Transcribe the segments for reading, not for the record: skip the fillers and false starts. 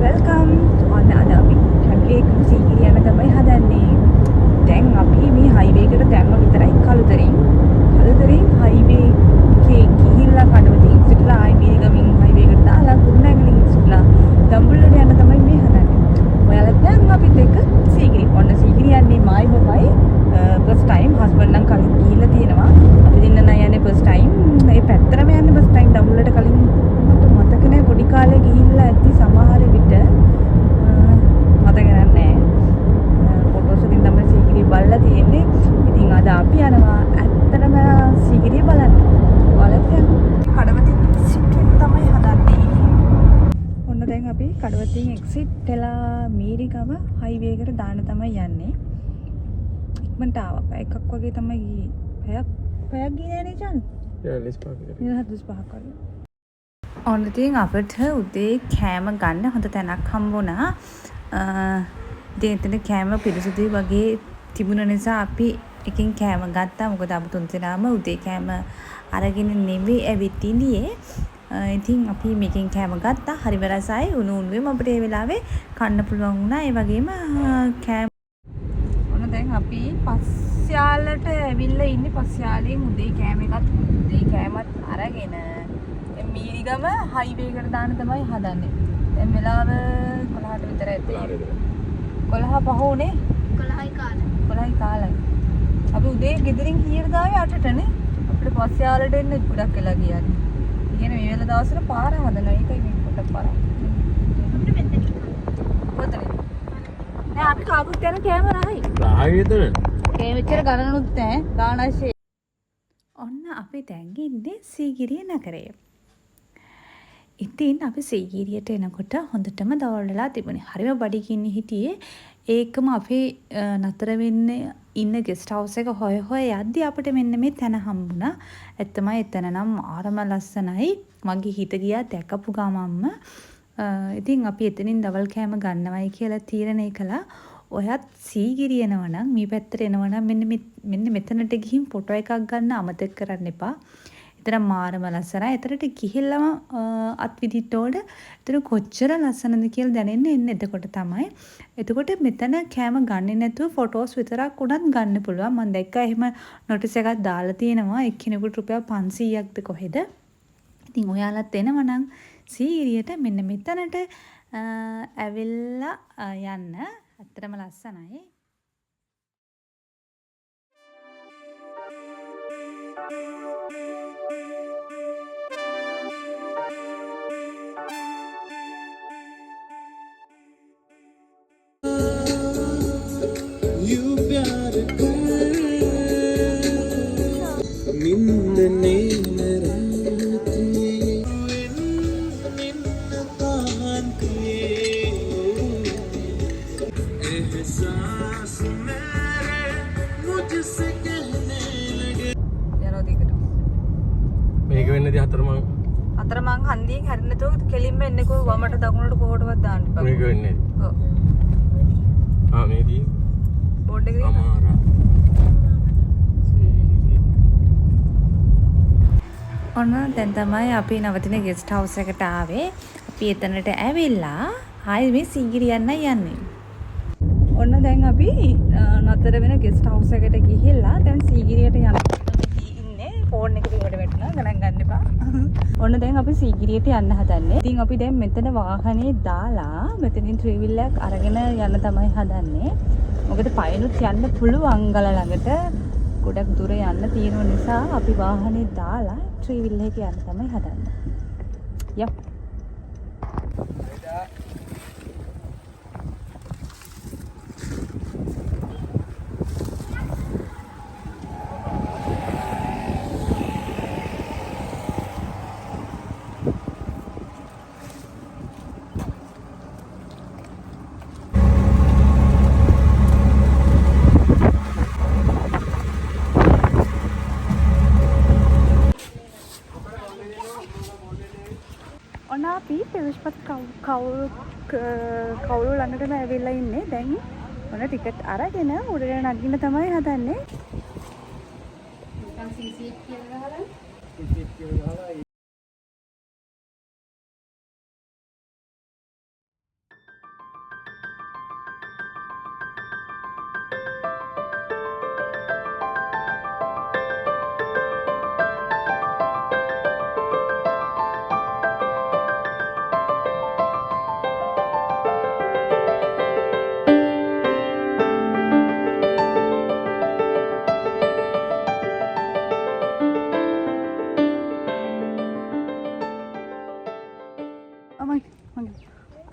Welcome ඔන්න අද අපි ෆැමිලි එකම සීගිරිය යන තමයි හදන්නේ. දැන් අපි මේ හයිවේ එකට දැම්ම විතරයි කළුතරින් හයිවේ එකේ ගිහිල්ලා කඩවතින් සිටලා ආයි මීරිගමින් හයිවේ එකට දාලා කුරුණෑගලින් සිටලා දඹුල්ලට යන තමයි මේ හදන්නේ. ඔයාලා දැන් අපිත් එක්ක සීගිරිය. ඔන්න සීගිරිය යන්නේ මායි බබයි ෆස්ට් ටයිම් හස්බන්ඩ් නම් කලින් ගිහිල්ලා තියෙනවා. අපි දෙන්න නම් යන්නේ ෆස්ට් ටයිම්. මේ පැත්තරම යන්නේ ෆස්ට් ටයිම් දඹුල්ලට කලින් මට මතක නෑ පොඩි කාලේ ගිහිල්ලා ඇති සමහර විට මතක නැහැ. ෆොටෝස් වලින් තමයි සීගිරිය බලලා තියෙන්නේ. ඉතින් අද අපි යනවා ඇත්තටම සීගිරිය බලන්න. ඔයාලා කඩවතින් එක්සිට් තමයි හදන්නේ. ඔන්න දැන් අපි කඩවතින් එක්සිට් වෙලා මීරිගම හයිවේ එකට දාන්න තමයි යන්නේ. ඉක්මනට ආවා. එකක් වගේ තමයි ගියේ. පැයක් ගියේ නෑ චාන්. 45ක් වගේ. ඔන්න ඉතින් අපිට උදේ කෑම ගන්න හොඳ තැනක් හම්බුණා. ඉතින් එතන කෑම පිරිසුදුයි වගේ තිබුණ නිසා අපි එකකින් කෑම ගත්තා. මොකද අපි තුන් දෙනාම උදේ කෑම අරගෙන නෙවෙයි ඇවිත් ඉඳියේ. ඉතින් අපි මේකෙන් කෑම ගත්තා. හරිම රසයි. උණු උණුවෙම අපිට ඒ වෙලාවේ කන්න පුළුවන් වුණා. ඒ වගේම කෑම ඔන්න දැන් අපි පස්යාලට ඇවිල්ලා ඉන්නේ. පස්යාලෙන් උදේ කෑමත් අරගෙන මීරිගම හයිවේ එකට දාන්න තමයි හදන්නේ. දැන් වෙලාව 11ට විතර ඇති. 11 උනේ 11යි කාලයි. අපි උදේ ගෙදරින් කීයට දාවේ 8ටනේ. අපිට පස්සේ යාලට එන්න ගොඩක් වෙලා ගියා. ඉතින් මේ වෙලාව දවසට පාර හදනවා. ඒකයි මේ පොඩක් පාර. අපිට මෙතන කොතන? නෑ අපි කාපුත් යන කෑම රහයි. රහයි එතන. ඒ මෙච්චර ගණනුත් නෑ. ගානශේ. ඔන්න අපි දැන් ඉන්නේ සීගිරිය නගරයේ. ඉතින් අපි සීගිරියට එනකොට හොඳටම දවල් වෙලා තිබුණේ. හරිම බඩගින්න හිටියේ. ඒකම අපි නතර වෙන්නේ ඉන්න ගෙස්ට් හවුස් එක හොය යද්දි අපිට මෙන්න මේ තැන හම්බුණා. ඇත්තමයි එතන නම් ආරම ලස්සනයි. මගේ හිත ගියා දැකපු ගමන්ම. ඉතින් අපි එතනින් දවල් කෑම ගන්නවයි කියලා තීරණය කළා. ඔයත් සීගිරිය එනවා නම් මේ පැත්තට එනවා නම් මෙන්න මෙතනට ගිහින් ෆොටෝ එකක් ගන්න අමතක කරන්න එපා. එතන මාරම ලස්සනයි. එතනට ගිහිල්ලාම අත් විදිහට උඩ එතන කොච්චර ලස්සනද කියලා දැනෙන්න එන්න එතකොට තමයි. එතකොට මෙතන කෑම ගන්නේ නැතුව ෆොටෝස් විතරක් උනත් ගන්න පුළුවන්. මම දැක්කා එහෙම නොටිස් එකක් දාලා තියෙනවා. එක්කෙනෙකුට රුපියල් 500ක්ද කොහෙද. ඉතින් ඔයාලත් එනවා නම් සීගිරියට මෙන්න මෙතනට ඇවිල්ලා යන්න. ඇත්තටම ලස්සනයි. මේක වෙන්නේ අතරමං හන්දියෙන් හැරෙන්නතෝ කෙලින්ම එන්නකෝ වමට දකුණට කොහොටවත් දාන්න එපා. මේක වෙන්නේ. ඔව්. මේදී බෝඩ් එකේ අමාරා. ඔන්න දැන් තමයි අපි නවතින ගෙස්ට් හවුස් එකට ආවේ. අපි එතනට ඇවිල්ලා ආයෙ මේ සීගිරිය යන්නේ. ඔන්න දැන් අපි නතර වෙන ගෙස්ට් හවුස් එකට ගිහිල්ලා දැන් සීගිරියට ඉන්නේ. ෆෝන් එක දිවට වැටුණා ගණන් ගන්න එපා. ඔන්න දැන් අපි සීගිරියට යන්න හදන්නේ. ඉතින් අපි දැන් මෙතන වාහනේ දාලා මෙතනින් ත්‍රිවිල් එකක් අරගෙන යන්න තමයි හදන්නේ. මොකද පයිනුත් යන්න පුළුවන් ගල ළඟට. ගොඩක් දුර යන්න තියෙන නිසා අපි වාහනේ දාලා ත්‍රිවිල් එකේ යන්න තමයි හදන්නේ. යප්. ඔන්න අපි පෙවිස්පත් කවුරු ළඟටම ඇවිල්ලා ඉන්නේ. දැන් ඔන්න ටිකට් අරගෙන උඩට නගින්න තමයි හදන්නේ. නිකන් සීසීට් කියලා ගහලා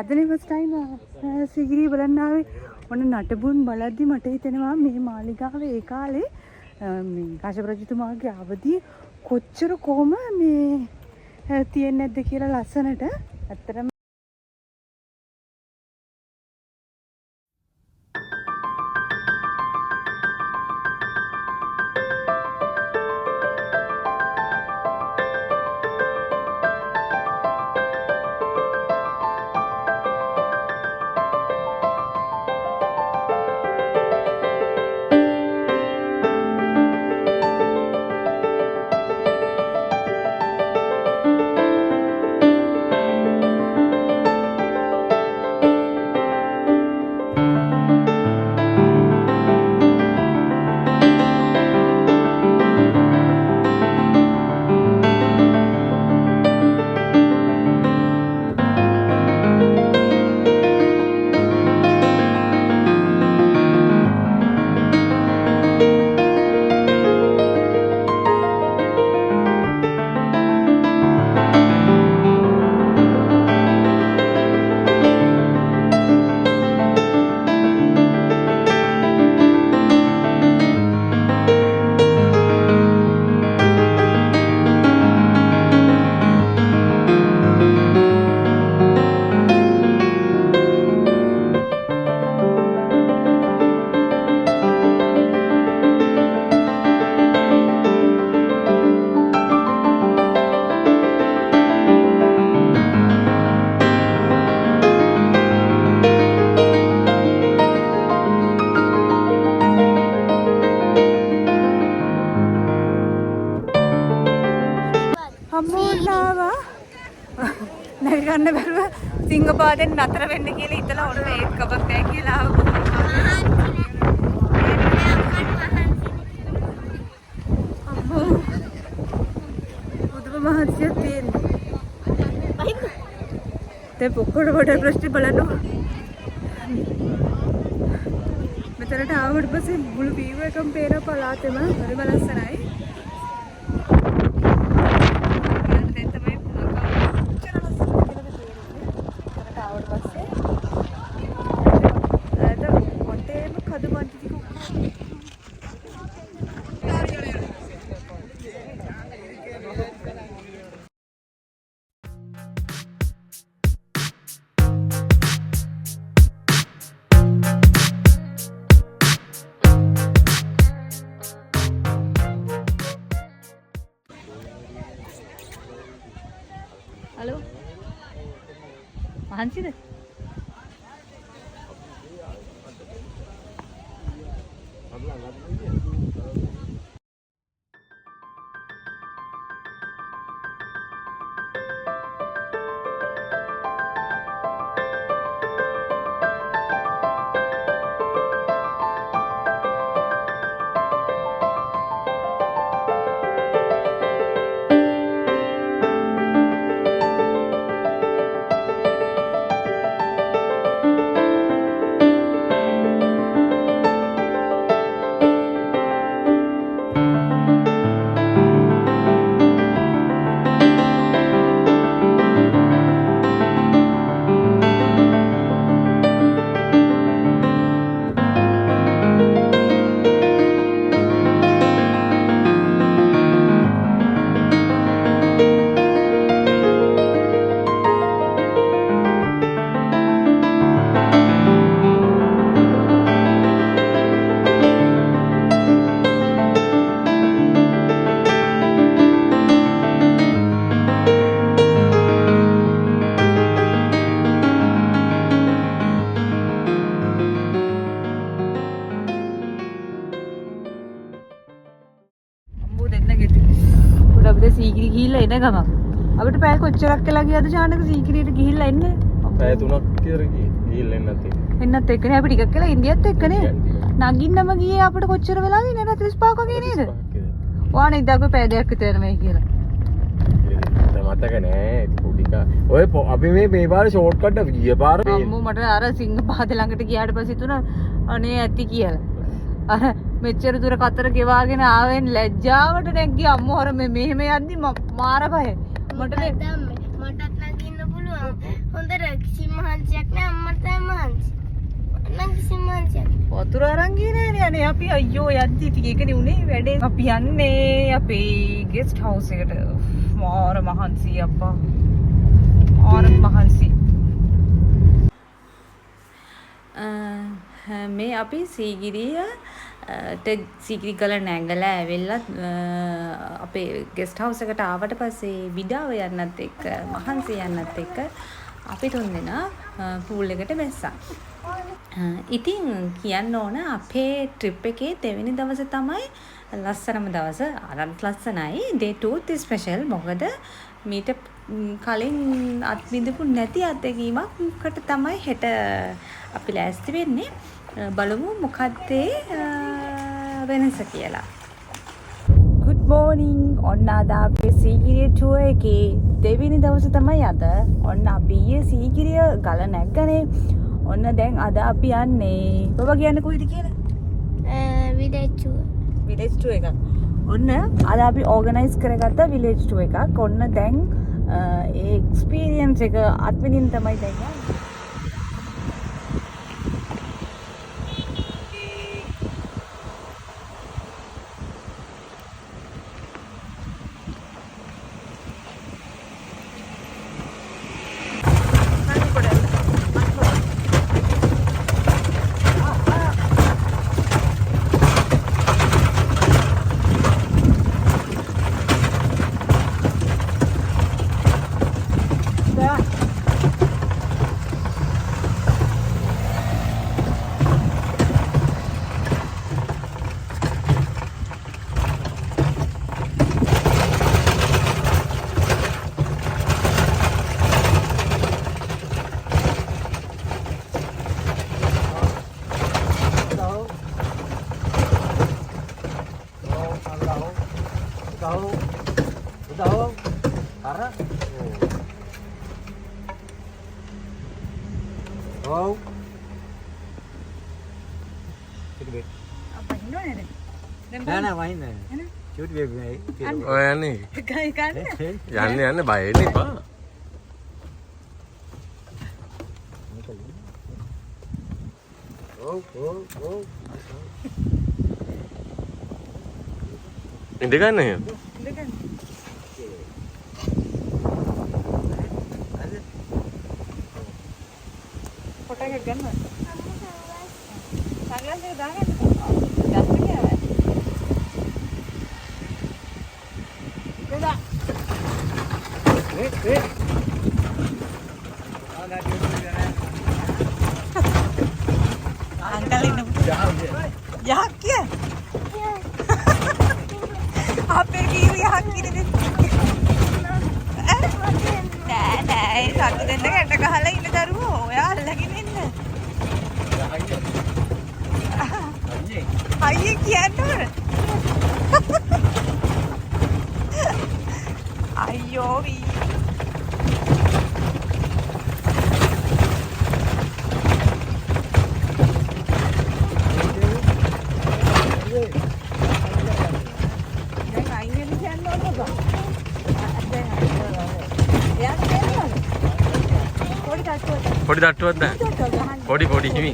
අදනේ ෆස්ට් ටයිම් සීගිරිය බලන්න ආවේ. ඔන්න නටබුන් බලද්දි මට හිතෙනවා මේ මාලිගාවේ ඒ කාලේ මේ කාශ්‍යප රජතුමාගේ අවදී කොච්චර කොහොම මේ තියෙන්නේ නැද්ද කියලා ලස්සනට. ඇත්තටම නැගන්න බැරුව සිංහපාදෙන් නතර වෙන්න කියලා හිතලා ඔන්න ඒත් කමක් නැහැ කියලා අම්මෝ බුදුම මහත්සිය තියෙන්නේ දැන් පොක්කොට කොට ප්‍රශ්නේ බලන්න මෙතනට ආවට පස්සේ මුළු වීව් එකම පේන පළාතෙම හරිම ලස්සනයි. Halo, mahan sih deh. Sigiri ගිහිල්ලා එන ගමන් අපිට පැය කොච්චරක් වෙලා ගියද ශානක සීගිරියට ගිහිල්ලා එන්නේ? පැය 3ක් විතර ගිහිල්ලා එන්නත් එන්නත් එක්කනේ අපි ටිකක් වෙලා ඉන්දියත් එක්කනේ නගින්නම ගියේ අපිට කොච්චර වෙලාද ඉන්නේ 35ක් වගේ නේද? ඔයානේ ඉඳලා පැය දෙකක් විතර මේ කියලා. මතක නෑ පොඩික ඔය අපි මේ පාර ෂෝට් කට් එක ගිය පාර අම්මෝ මට අර සිංහපාද ළඟට ගියාට පස්සේ තුන අනේ ඇති කියලා. අර මෙච්චර දුර කතර ගෙවාගෙන ආවෙන් ලැජ්ජාවට නැග්ගි අම්මෝ අර මෙහෙම යද්දි මාර බයයි. මටත් නගින්න පුළුවන්. හොඳ ගෙදර කිසි මහන්සියක් නෑ අම්මට තමයි මහන්සි. නම් කිසි මහන්සියක් නෑ. වතුර අරන් ගියේ නෑනේ අනේ අපි අයියෝ යද්දි ඉතින් ඒකනේ උනේ වැඩේ. අපි යන්නේ අපේ ගෙස්ට් හවුස් එකට. මාර මහන්සි අප්පා. මාර මහන්සි. මේ අපි සීගිරිය සීගිරි ගල නැගලා ඇවිල්ලා අපේ ගෙස්ට් හවුස් එකට ආවට පස්සේ විඩාව යන්නත් එක්ක මහන්සි යන්නත් එක්ක අපි තුන්දෙනා පූල් එකට බැස්සා. ඉතින් කියන්න ඕන අපේ ට්‍රිප් එකේ දෙවෙනි දවසේ තමයි ලස්සනම දවස. අරන්ත් ලස්සනයි. day 2 special. මොකද මීට කලින් අත්විඳපු නැති අත්දැකීමකට තමයි හෙට අපි ලෑස්ති වෙන්නේ. බලමු මොකක්ද වෙනස කියලා. good morning. ඔන්න අද අපේ සීගිරිය ටුවර් එකේ දෙවෙනි දවසේ තමයි අද. ඔන්න අපි ඊයේ සීගිරිය ගල නැග්ගනේ. ඔන්න දැන් අද අපි යන්නේ. බබා කියන්නේ කොහෙද කියලා? විලේජ් ටුවර් එකක්. ඔන්න අද අපි ඕගනයිස් කරගත්ත විලේජ් ටුවර් එකක්. ඔන්න දැන් ඒ එක්ස්පීරියන්ස් එක අත්විඳින්න තමයි දැන් යන්නේ. ඔය යන්නේ යන්න බය වෙන්න එපා. ඉඳ ගන්න එහෙම. ෆොටෝ එකක් ගන්න. සන්ග්ලාස් එක දාගන්න. දැස්ම කියලා. अंकल यहाँ क्या आप फिर की यहाँ की नहीं नहीं साथ दिन का ऐसा कहाँ लगी ना दारू हो यार लगी नहीं आइए क्या नूर आइयो भी පොඩි තට්ටුවක් දැන්. පොඩි හිමි.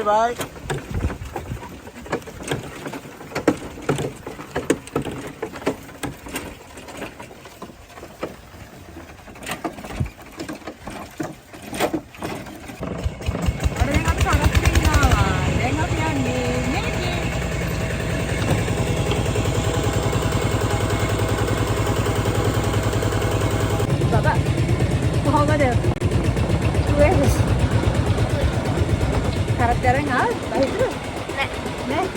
Bye. Karakternya nggak? Baik itu? Nek.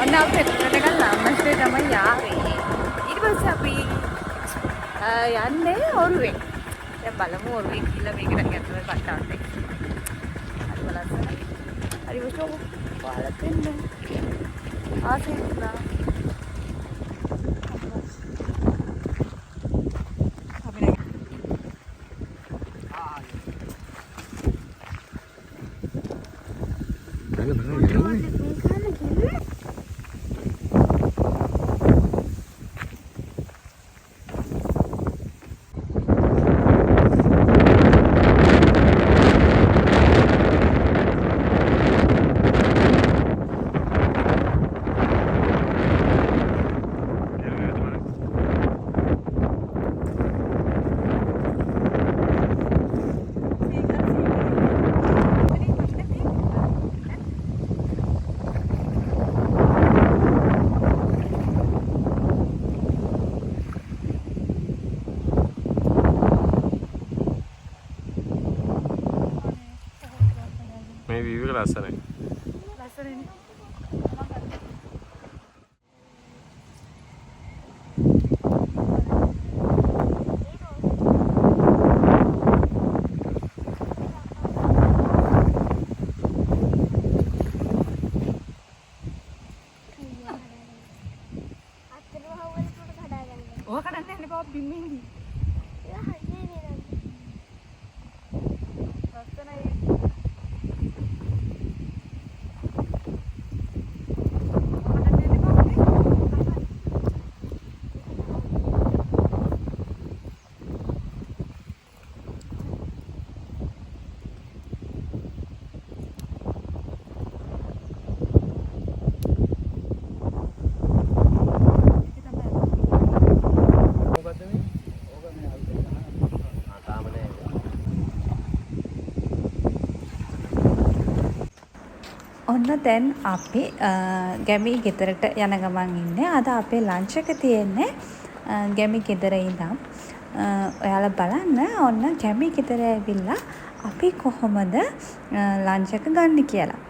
ඔන්න අපි එතනට ගන්න අම්මස්සේ තමයි ආවේ. ඊට පස්සේ අපි යන්නේ ඔරුවෙන්. දැන් බලමු ඔරුවෙන් ගිහලා මේකට ගැටුවේ කට්ටාන්නේ. හරි බලන්න. හරි වචෝ ඔයාලා දෙන්න. ආසෙන්නා. මේ view එක ලස්සනයි. ලස්සනනේ. ඔය කඩන්න යන්නේ බා බිම්මෙන්දී. ඔන්න දැන් අපි ගැමි ගෙදරට යන ගමන් ඉන්නේ. අද අපේ ලන්ච් එක තියෙන්නේ ගැමි ගෙදර ඉඳන්. ඔයාලා බලන්න ඔන්න ගැමි ගෙදර ඇවිල්ලා අපි කොහොමද ලන්ච් එක ගන්න කියලා.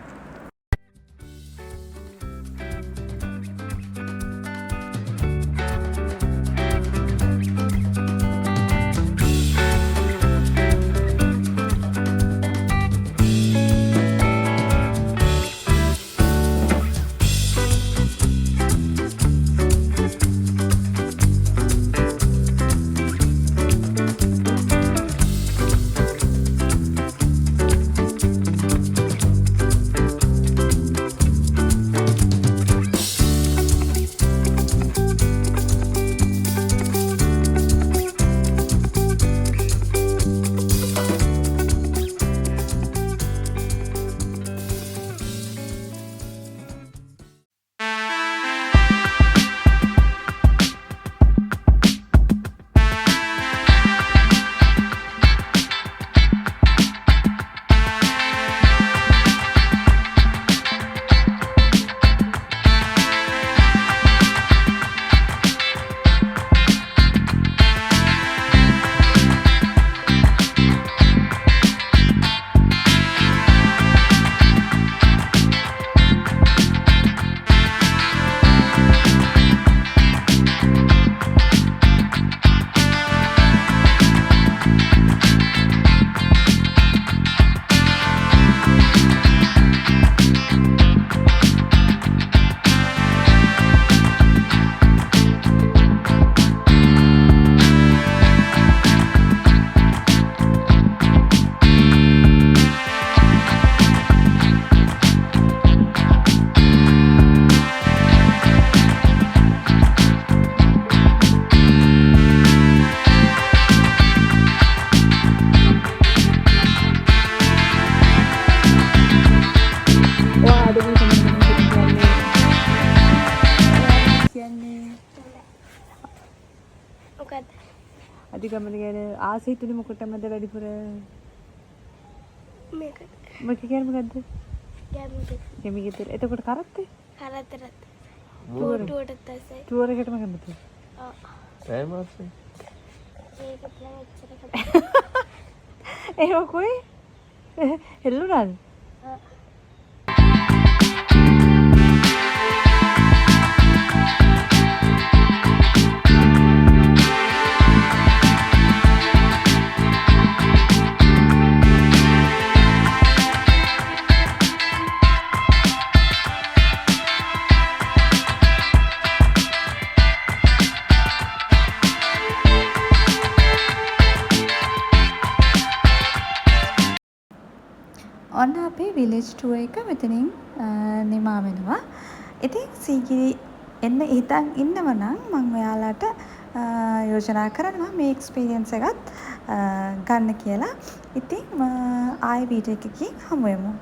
අධිගමන ගැන ආසයි තුනේ මොකටමද වැඩිපුර මේකට මොකක් කියන්නේ මොකද්ද ගැමිට ගැමි ගෙදර එතකොට කරත්තේ කරතරත් ටුවරට තසයි ටුවර් එකටම කැමතිද ඒ මාසේ ඒකට එච්චර එහෙම කොයි හෙල්ලුණාද ඔන්න අපේ විලේජ් ටුවර් එක මෙතනින් නිමා වෙනවා. ඉතින් සීගිරි එන්න හිතන් ඉන්නව නම් මම ඔයාලට යෝජනා කරනවා මේ එක්ස්පීරියන්ස් එකත් ගන්න කියලා. ඉතින් ආයෙ වීඩියෝ එකකින් හමු වෙමු.